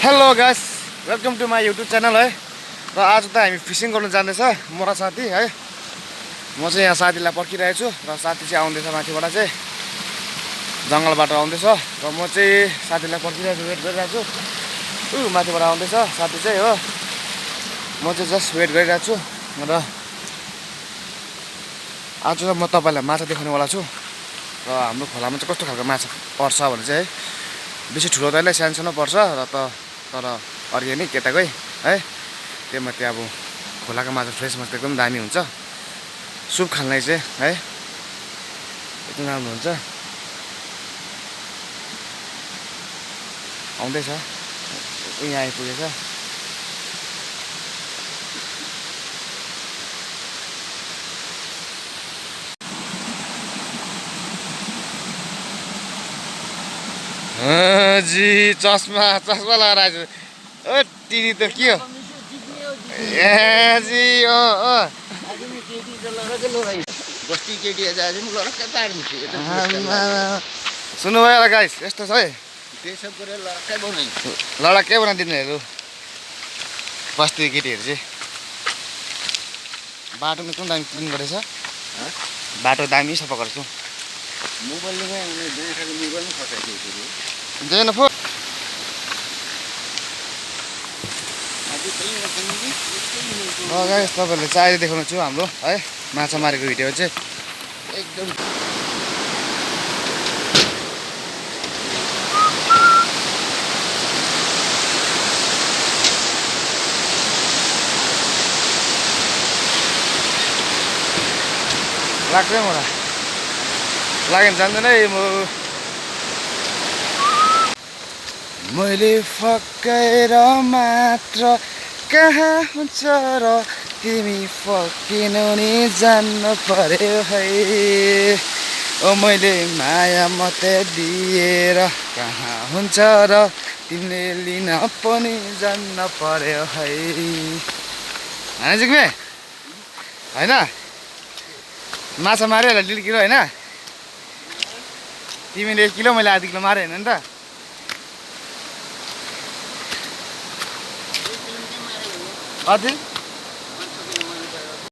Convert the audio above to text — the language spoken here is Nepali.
Hello guys, welcome to my YouTube channel है। र आज त हामी फिसिङ गर्नु जाँदैछ म र साथी है। म चाहिँ यहाँ साथीलाई पर्खिरहेको छु र साथी चाहिँ आउँदैछ माथिबाट चाहिँ जङ्गलबाट आउँदैछ र म चाहिँ साथीलाई पर्खिरहेको छु, वेट गरिरहेको छु। माथिबाट आउँदैछ साथी चाहिँ हो। म चाहिँ जस्ट वेट गरिरहेको छु र आज म तपाईँलाई माछा देखाउनेवाला छु। र हाम्रो खोलामा चाहिँ कस्तो खालको माछा पर्छ भने चाहिँ है, बेसी ठुलो त सानो पर्छ र तर अर्ग्यानिक यताकै है। त्यो माथि अब खोलाको माछा फ्रेस माछा एकदम दामी हुन्छ। सुप खानलाई चाहिँ है एकदम राम्रो हुन्छ। आउँदैछ, यहाँ आइपुगेछ। जी चस्मा लगाएर आएछु। ओ टिनी त के हो ए जी। सुन्नु भयो होला गाइस, यस्तो छ है। लडक्कै बनाइदिनेहरू बस्ती केटीहरू चाहिँ। बाटोमा एकदम दामी क्लिन गरेछ, बाटो दामी सफा गरेछु। जैन फो गाइस, तपाईँहरूले चाहिँ अहिले देखाउनु छु हाम्रो है माछा मारेको भिडियो चाहिँ एकदम लाग्दैन मलाई, लाग्यो जान्दैन है। मैले फकाएर मात्र कहाँ हुन्छ र तिमी फकिनु नि जान्नु पर्यो है। ओ मैले माया मात्रै दिएर कहाँ हुन्छ र तिमीले लिन पनि जान्न पर्यो है। होइन जिग्मे होइन, माछा माऱ्यो होला 1.5 किलो होइन। तिमीले 1 किलो, मैले आधा किलो मारेँ होइन नि त। कति